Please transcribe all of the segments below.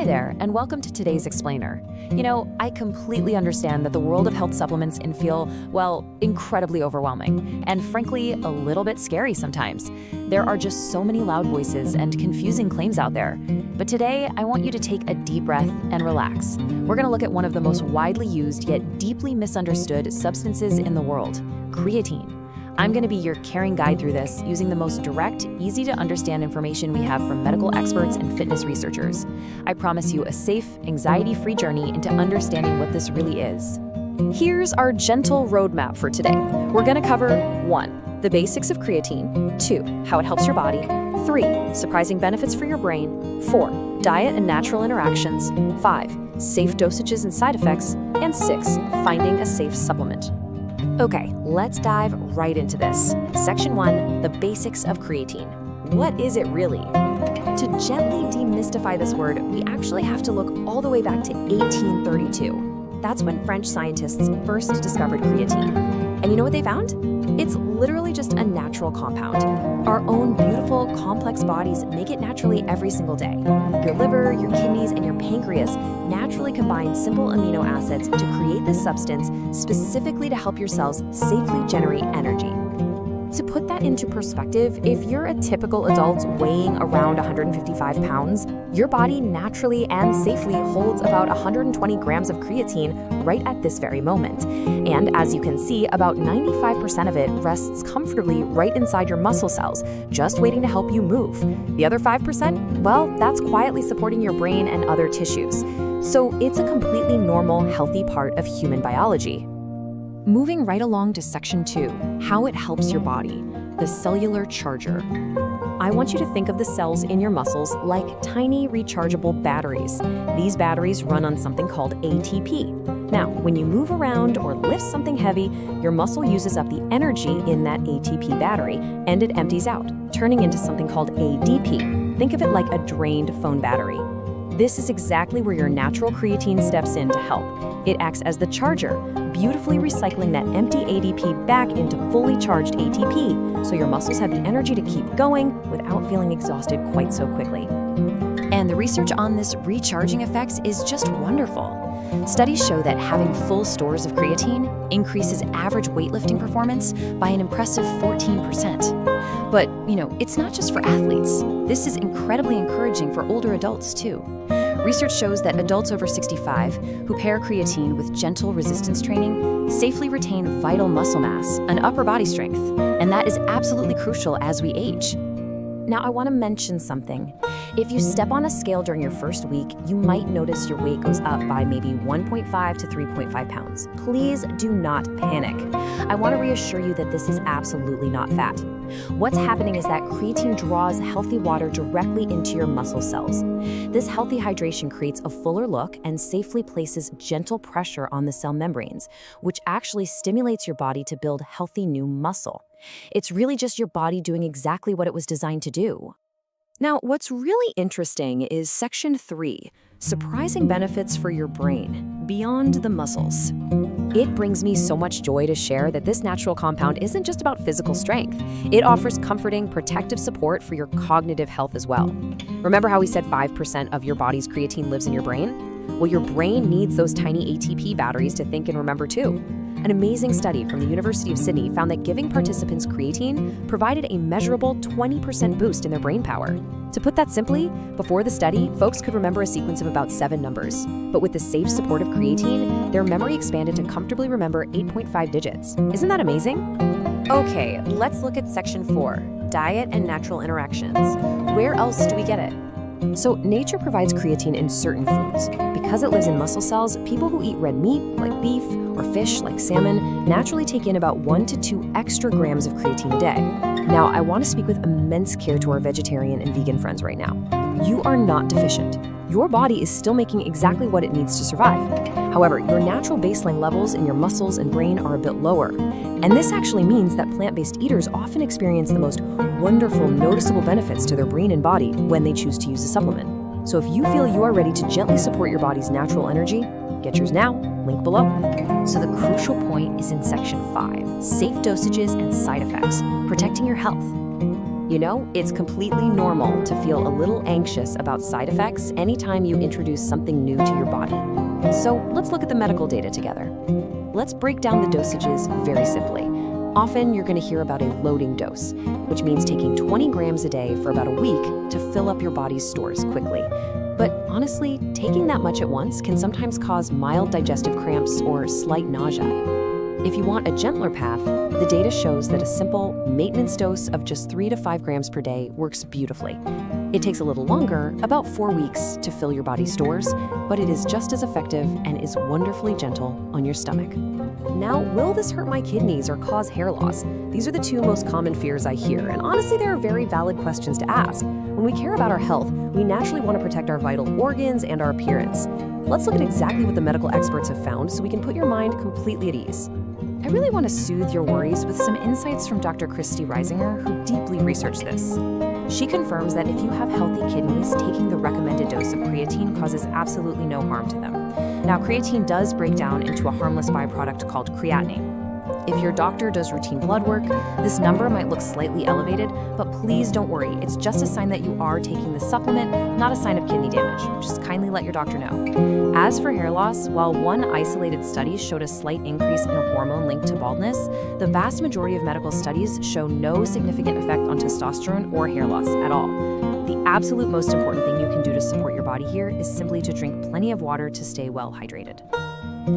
Hi there, and welcome to today's explainer. I completely understand that the world of health supplements can feel, well, incredibly overwhelming, and frankly, a little bit scary sometimes. There are just so many loud voices and confusing claims out there. But today, I want you to take a deep breath and relax. We're going to look at one of the most widely used yet deeply misunderstood substances in the world, creatine. I'm going to be your caring guide through this, using the most direct, easy-to-understand information we have from medical experts and fitness researchers. I promise you a safe, anxiety-free journey into understanding what this really is. Here's our gentle roadmap for today. We're going to cover 1. The basics of creatine, 2. How it helps your body, 3. Surprising benefits for your brain, 4. Diet and natural interactions, 5. Safe dosages and side effects, and 6. Finding a safe supplement. Okay, let's dive right into this. Section 1, the basics of creatine. What is it really? To gently demystify this word, we actually have to look all the way back to 1832. That's when French scientists first discovered creatine. And you know what they found? It's literally just a natural compound. Our own beautiful, complex bodies make it naturally every single day. Your liver, your kidneys, and your pancreas naturally combine simple amino acids to create this substance specifically to help your cells safely generate energy. To put that into perspective, if you're a typical adult weighing around 155 pounds, your body naturally and safely holds about 120 grams of creatine right at this very moment. And as you can see, about 95% of it rests comfortably right inside your muscle cells, just waiting to help you move. The other 5%, well, that's quietly supporting your brain and other tissues. So it's a completely normal, healthy part of human biology. Moving right along to section 2, how it helps your body, the cellular charger. I want you to think of the cells in your muscles like tiny rechargeable batteries. These batteries run on something called ATP. Now, when you move around or lift something heavy, your muscle uses up the energy in that ATP battery, and it empties out, turning into something called ADP. Think of it like a drained phone battery. This is exactly where your natural creatine steps in to help. It acts as the charger, beautifully recycling that empty ADP back into fully charged ATP, so your muscles have the energy to keep going without feeling exhausted quite so quickly. And the research on this recharging effect is just wonderful. Studies show that having full stores of creatine increases average weightlifting performance by an impressive 14%. But, it's not just for athletes. This is incredibly encouraging for older adults, too. Research shows that adults over 65 who pair creatine with gentle resistance training safely retain vital muscle mass and upper body strength, and that is absolutely crucial as we age. Now, I want to mention something. If you step on a scale during your first week, you might notice your weight goes up by maybe 1.5 to 3.5 pounds. Please do not panic. I want to reassure you that this is absolutely not fat. What's happening is that creatine draws healthy water directly into your muscle cells. This healthy hydration creates a fuller look and safely places gentle pressure on the cell membranes, which actually stimulates your body to build healthy new muscle. It's really just your body doing exactly what it was designed to do. Now, what's really interesting is section 3, surprising benefits for your brain, beyond the muscles. It brings me so much joy to share that this natural compound isn't just about physical strength. It offers comforting, protective support for your cognitive health as well. Remember how we said 5% of your body's creatine lives in your brain? Well, your brain needs those tiny ATP batteries to think and remember too. An amazing study from the University of Sydney found that giving participants creatine provided a measurable 20% boost in their brain power. To put that simply, before the study, folks could remember a sequence of about 7 numbers. But with the safe support of creatine, their memory expanded to comfortably remember 8.5 digits. Isn't that amazing? Okay, let's look at section 4, diet and natural interactions. Where else do we get it? So nature provides creatine in certain foods. Because it lives in muscle cells, people who eat red meat, like beef, or fish, like salmon, naturally take in about 1 to 2 extra grams of creatine a day. Now, I want to speak with immense care to our vegetarian and vegan friends right now. You are not deficient. Your body is still making exactly what it needs to survive. However, your natural baseline levels in your muscles and brain are a bit lower. And this actually means that plant-based eaters often experience the most wonderful, noticeable benefits to their brain and body when they choose to use a supplement. So if you feel you are ready to gently support your body's natural energy, get yours now, link below. So the crucial point is in section 5, safe dosages and side effects, protecting your health. You know, it's completely normal to feel a little anxious about side effects anytime you introduce something new to your body. So let's look at the medical data together. Let's break down the dosages very simply. Often you're going to hear about a loading dose, which means taking 20 grams a day for about a week to fill up your body's stores quickly. But honestly, taking that much at once can sometimes cause mild digestive cramps or slight nausea. If you want a gentler path, the data shows that a simple maintenance dose of just 3 to 5 grams per day works beautifully. It takes a little longer, about 4 weeks, to fill your body's stores, but it is just as effective and is wonderfully gentle on your stomach. Now, will this hurt my kidneys or cause hair loss? These are the two most common fears I hear, and honestly, they are very valid questions to ask. When we care about our health, we naturally want to protect our vital organs and our appearance. Let's look at exactly what the medical experts have found so we can put your mind completely at ease. I really want to soothe your worries with some insights from Dr. Christy Reisinger, who deeply researched this. She confirms that if you have healthy kidneys, taking the recommended dose of creatine causes absolutely no harm to them. Now, creatine does break down into a harmless byproduct called creatinine. If your doctor does routine blood work, this number might look slightly elevated, but please don't worry. It's just a sign that you are taking the supplement, not a sign of kidney damage. Just kindly let your doctor know. As for hair loss, while one isolated study showed a slight increase in a hormone linked to baldness, the vast majority of medical studies show no significant effect on testosterone or hair loss at all. The absolute most important thing you can do to support your body here is simply to drink plenty of water to stay well hydrated.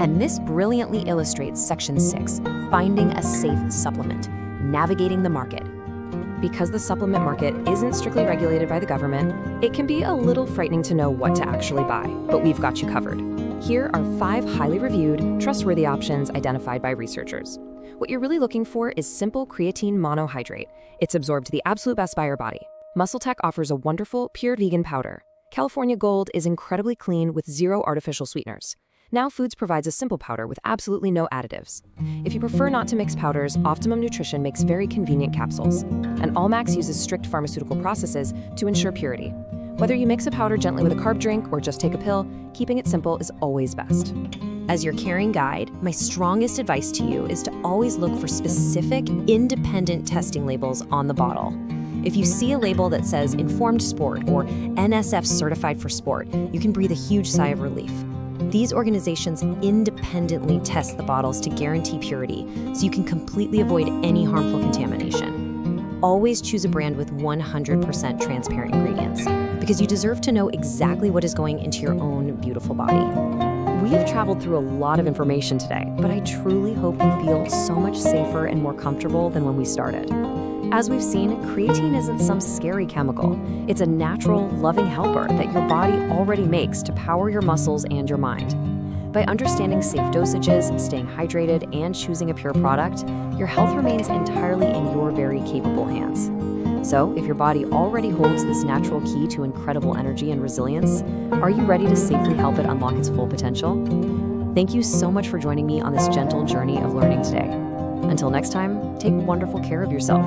And this brilliantly illustrates Section 6, Finding a Safe Supplement, Navigating the Market. Because the supplement market isn't strictly regulated by the government, it can be a little frightening to know what to actually buy, but we've got you covered. Here are 5 highly reviewed, trustworthy options identified by researchers. What you're really looking for is simple creatine monohydrate. It's absorbed to the absolute best by your body. MuscleTech offers a wonderful, pure vegan powder. California Gold is incredibly clean with 0 artificial sweeteners. Now Foods provides a simple powder with absolutely no additives. If you prefer not to mix powders, Optimum Nutrition makes very convenient capsules. And Allmax uses strict pharmaceutical processes to ensure purity. Whether you mix a powder gently with a carb drink or just take a pill, keeping it simple is always best. As your caring guide, my strongest advice to you is to always look for specific, independent testing labels on the bottle. If you see a label that says Informed Sport or NSF Certified for Sport, you can breathe a huge sigh of relief. These organizations independently test the bottles to guarantee purity, so you can completely avoid any harmful contamination. Always choose a brand with 100% transparent ingredients, because you deserve to know exactly what is going into your own beautiful body. We have traveled through a lot of information today, but I truly hope you feel so much safer and more comfortable than when we started. As we've seen, creatine isn't some scary chemical. It's a natural, loving helper that your body already makes to power your muscles and your mind. By understanding safe dosages, staying hydrated, and choosing a pure product, your health remains entirely in your very capable hands. So, if your body already holds this natural key to incredible energy and resilience, are you ready to safely help it unlock its full potential? Thank you so much for joining me on this gentle journey of learning today. Until next time, take wonderful care of yourself.